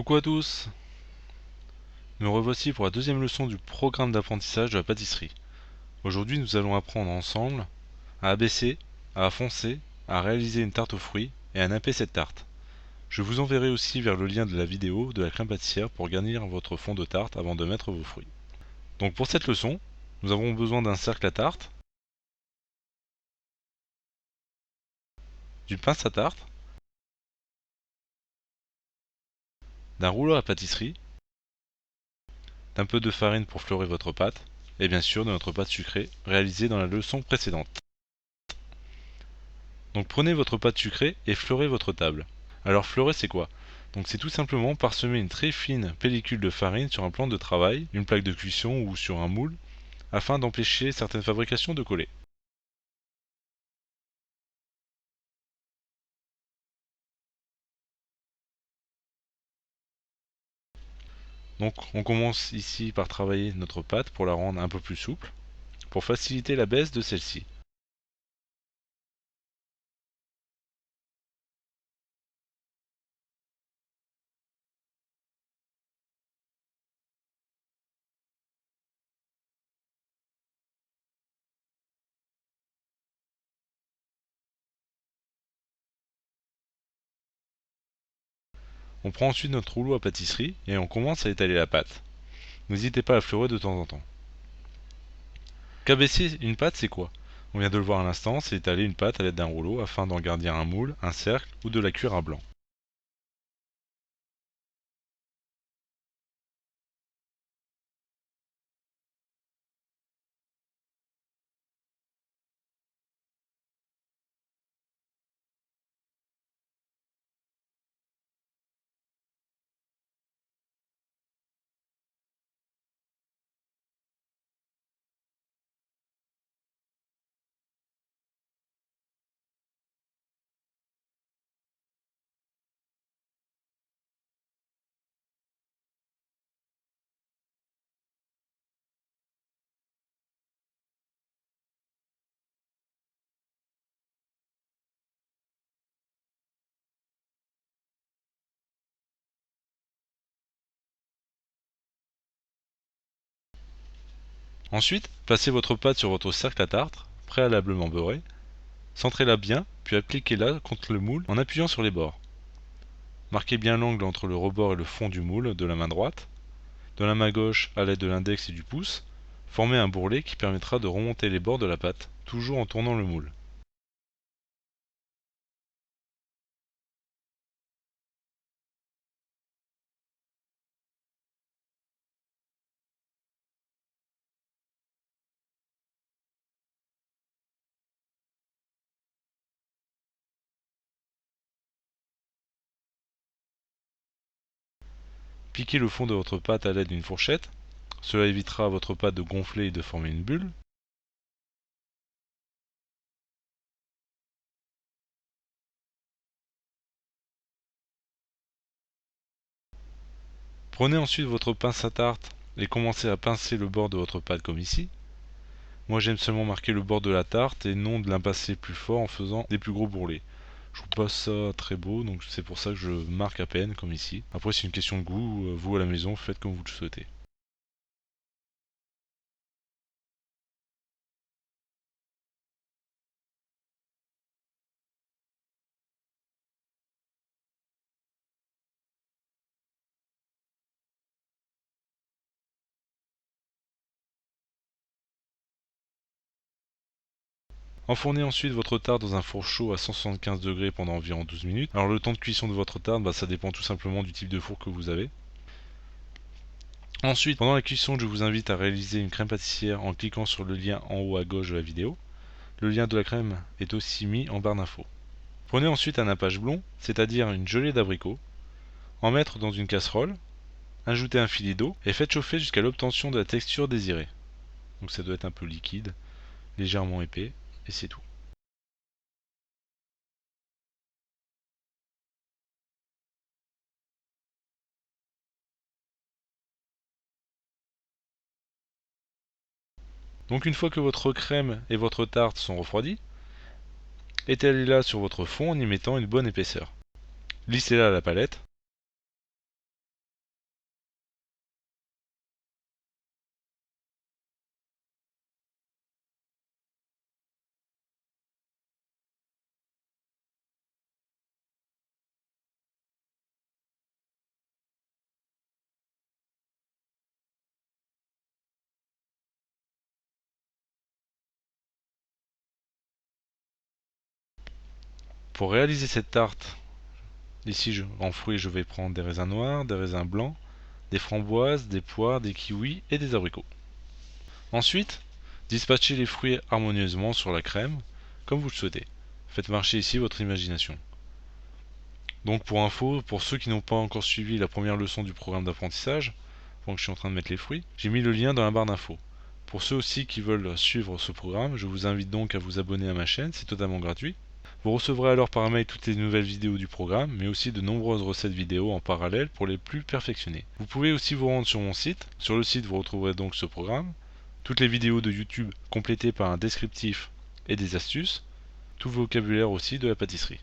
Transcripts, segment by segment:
Coucou à tous, me revoici pour la deuxième leçon du programme d'apprentissage de la pâtisserie. Aujourd'hui nous allons apprendre ensemble à abaisser, à foncer, à réaliser une tarte aux fruits et à napper cette tarte. Je vous enverrai aussi vers le lien de la vidéo de la crème pâtissière pour garnir votre fond de tarte avant de mettre vos fruits. Donc pour cette leçon, nous avons besoin d'un cercle à tarte, d'une pince à tarte, d'un rouleau à pâtisserie, d'un peu de farine pour fleurer votre pâte, et bien sûr de notre pâte sucrée réalisée dans la leçon précédente. Donc prenez votre pâte sucrée et fleurez votre table. Alors fleurer c'est quoi? Donc c'est tout simplement parsemer une très fine pellicule de farine sur un plan de travail, une plaque de cuisson ou sur un moule, afin d'empêcher certaines fabrications de coller. Donc on commence ici par travailler notre pâte pour la rendre un peu plus souple, pour faciliter la baisse de celle-ci. On prend ensuite notre rouleau à pâtisserie et on commence à étaler la pâte. N'hésitez pas à fleurer de temps en temps. Qu'abaisser une pâte c'est quoi? On vient de le voir à l'instant, c'est étaler une pâte à l'aide d'un rouleau afin d'en garnir un moule, un cercle ou de la cuire à blanc. Ensuite, placez votre pâte sur votre cercle à tarte, préalablement beurré, centrez-la bien, puis appliquez-la contre le moule en appuyant sur les bords. Marquez bien l'angle entre le rebord et le fond du moule de la main droite. De la main gauche, à l'aide de l'index et du pouce, formez un bourrelet qui permettra de remonter les bords de la pâte, toujours en tournant le moule. Piquez le fond de votre pâte à l'aide d'une fourchette, cela évitera à votre pâte de gonfler et de former une bulle. Prenez ensuite votre pince à tarte et commencez à pincer le bord de votre pâte comme ici. Moi j'aime seulement marquer le bord de la tarte et non de l'impasser plus fort en faisant des plus gros bourrelets. Je trouve pas ça très beau, donc c'est pour ça que je marque à peine, comme ici. Après c'est une question de goût, vous à la maison faites comme vous le souhaitez. Enfournez ensuite votre tarte dans un four chaud à 175 degrés pendant environ 12 minutes. Alors le temps de cuisson de votre tarte, ça dépend tout simplement du type de four que vous avez. Ensuite, pendant la cuisson, je vous invite à réaliser une crème pâtissière en cliquant sur le lien en haut à gauche de la vidéo. Le lien de la crème est aussi mis en barre d'infos. Prenez ensuite un nappage blond, c'est-à-dire une gelée d'abricot, en mettre dans une casserole, ajoutez un filet d'eau et faites chauffer jusqu'à l'obtention de la texture désirée. Donc ça doit être un peu liquide, légèrement épais, et c'est tout. Donc une fois que votre crème et votre tarte sont refroidies, étalez-la sur votre fond en y mettant une bonne épaisseur. Lissez-la à la palette. Pour réaliser cette tarte, ici en fruits je vais prendre des raisins noirs, des raisins blancs, des framboises, des poires, des kiwis et des abricots. Ensuite, dispatchez les fruits harmonieusement sur la crème, comme vous le souhaitez. Faites marcher ici votre imagination. Donc pour info, pour ceux qui n'ont pas encore suivi la première leçon du programme d'apprentissage, donc je suis en train de mettre les fruits, j'ai mis le lien dans la barre d'infos. Pour ceux aussi qui veulent suivre ce programme, je vous invite donc à vous abonner à ma chaîne, c'est totalement gratuit. Vous recevrez alors par mail toutes les nouvelles vidéos du programme, mais aussi de nombreuses recettes vidéo en parallèle pour les plus perfectionnés. Vous pouvez aussi vous rendre sur mon site. Sur le site, vous retrouverez donc ce programme, toutes les vidéos de YouTube complétées par un descriptif et des astuces, tout le vocabulaire aussi de la pâtisserie.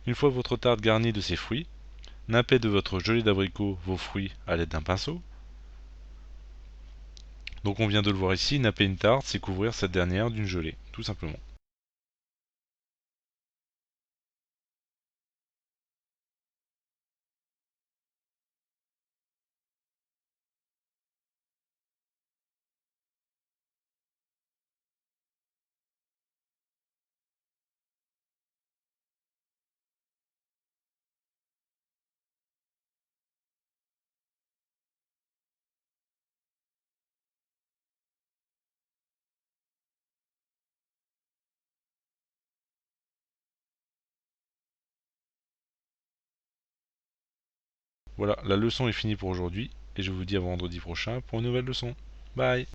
Une fois votre tarte garnie de ces fruits, nappez de votre gelée d'abricot vos fruits à l'aide d'un pinceau. Donc on vient de le voir ici, napper une tarte, c'est couvrir cette dernière d'une gelée, tout simplement. Voilà, la leçon est finie pour aujourd'hui, et je vous dis à vendredi prochain pour une nouvelle leçon. Bye!